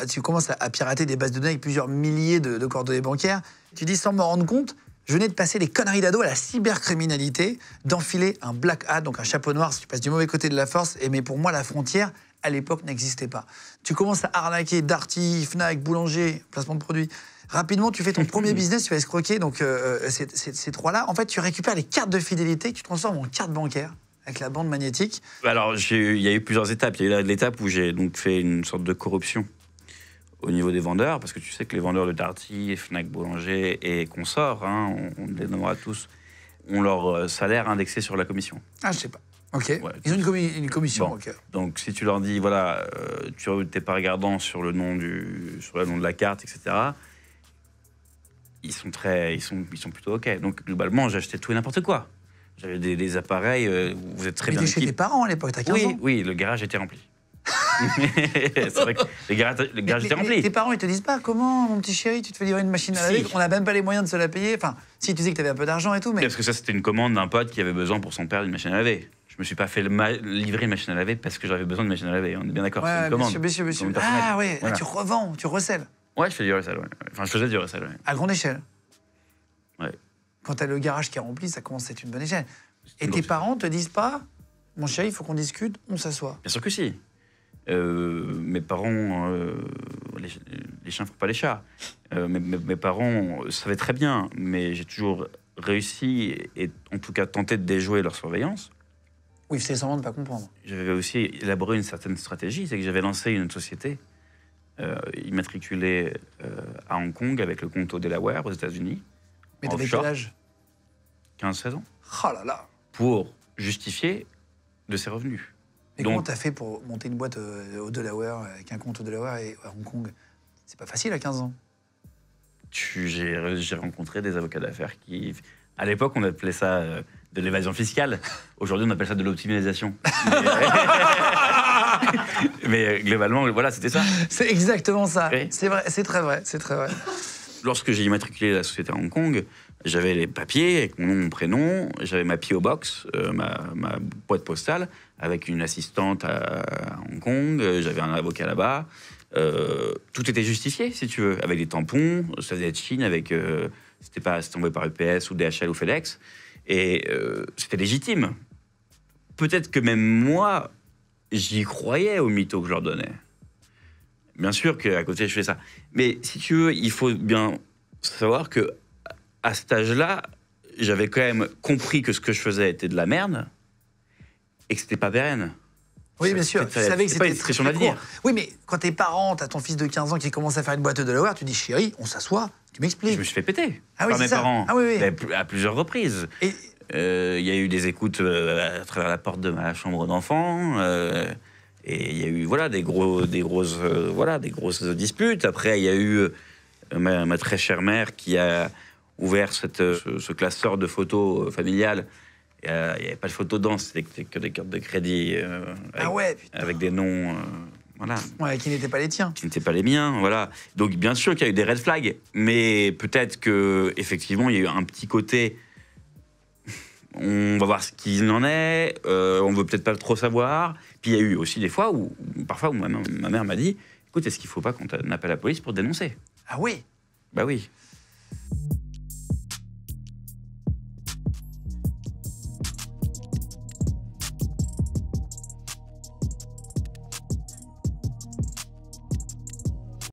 tu commences à pirater des bases de données avec plusieurs milliers de coordonnées bancaires. Tu dis, sans me rendre compte, je venais de passer les conneries d'ado à la cybercriminalité, d'enfiler un black hat, donc un chapeau noir, si tu passes du mauvais côté de la force. Mais pour moi, la frontière, à l'époque, n'existait pas. Tu commences à arnaquer Darty, Fnac, Boulanger, placement de produits. Rapidement, tu fais ton premier business, tu vas escroquer donc, ces trois-là. En fait, tu récupères les cartes de fidélité que tu transformes en carte bancaire avec la bande magnétique. Alors, il y a eu plusieurs étapes. Il y a eu l'étape où j'ai donc fait une sorte de corruption au niveau des vendeurs, parce que tu sais que les vendeurs de Darty, Fnac, Boulanger et consorts, hein, on les nommera tous, ont leur salaire indexé sur la commission. Ah, je sais pas. Ok. Ouais, ils ont une commission. Bon. Okay. Donc, si tu leur dis, voilà, tu n'es pas regardant sur le nom de la carte, etc., ils sont plutôt OK. Donc, globalement, j'ai acheté tout et n'importe quoi. J'avais des appareils, vous êtes très bien équipés. Mais tu chez tes parents à l'époque, t'as 15 ans. Oui, le garage était rempli. C'est vrai que le garage était rempli. Tes parents, ils te disent pas comment, mon petit chéri, tu te fais livrer une machine à laver, on n'a même pas les moyens de se la payer. Enfin, si tu disais que tu avais un peu d'argent et tout, mais. Parce que ça, c'était une commande d'un pote qui avait besoin pour son père d'une machine à laver. Je me suis pas fait livrer une machine à laver parce que j'avais besoin d'une machine à laver. On est bien d'accord. Ouais, c'est une commande. Monsieur. Ah ouais, voilà. Tu revends, tu recèles. Ouais, je fais du recel. Ouais. Enfin, je faisais du recel. Ouais. À grande échelle. Ouais. Quand t'as le garage qui est rempli, ça commence à être une bonne échelle. Et tes parents te disent pas, mon chéri, il faut qu'on discute, on s'assoit. Bien sûr que si. Mes parents, les chiens ne font pas les chats. Mes parents savaient très bien, mais j'ai toujours réussi et en tout cas tenté de déjouer leur surveillance. Oui, c'est semblant de ne pas comprendre. J'avais aussi élaboré une certaine stratégie, c'est que j'avais lancé une société immatriculée à Hong Kong avec le compte au Delaware aux États-Unis. Mais t'avais quel âge? 15-16 ans. Oh là là. Pour justifier de ses revenus. Mais comment t'as fait pour monter une boîte au Delaware, avec un compte au Delaware et à Hong Kong? C'est pas facile à 15 ans. J'ai rencontré des avocats d'affaires qui... À l'époque, on appelait ça de l'évasion fiscale. Aujourd'hui, on appelle ça de l'optimisation. Mais globalement, voilà, c'était ça. C'est exactement ça. Oui. C'est vrai, c'est très vrai, c'est très vrai. Lorsque j'ai immatriculé la société à Hong Kong, j'avais les papiers avec mon nom, mon prénom, j'avais ma P.O. Box, ma boîte postale, avec une assistante à Hong Kong, j'avais un avocat là-bas. Tout était justifié, si tu veux, avec des tampons, ça faisait de Chine, avec... c'était envoyé par UPS ou DHL ou FedEx, et c'était légitime. Peut-être que même moi, j'y croyais au mytho que je leur donnais. Bien sûr qu'à côté, je fais ça. Mais si tu veux, il faut bien savoir que à cet âge-là, j'avais quand même compris que ce que je faisais était de la merde et que c'était pas pérenne. Oui, bien sûr. Tu savais que c'était pas une c'était discrétion très d'avenir. court. Oui, mais quand t'es parent, t'as ton fils de 15 ans qui commence à faire une boîte de Delaware, tu dis chérie, on s'assoit, tu m'expliques. Je me suis fait péter par mes parents oui. à plusieurs reprises. Et il y a eu des écoutes à travers la porte de ma chambre d'enfant. Et il y a eu des grosses disputes. Après, il y a eu ma très chère mère qui a ouvert ce classeur de photos familiales. Il n'y avait pas de photos dedans, c'était que des cartes de crédit avec des noms, voilà. Ouais, qui n'étaient pas les tiens. Qui n'étaient pas les miens, voilà. Donc bien sûr qu'il y a eu des red flags, mais peut-être que effectivement il y a eu un petit côté. On va voir ce qu'il en est, on veut peut-être pas trop savoir. Puis il y a eu aussi des fois où ma mère m'a dit, écoute, est-ce qu'il faut pas qu'on appelle la police pour dénoncer? Ah oui. Bah oui.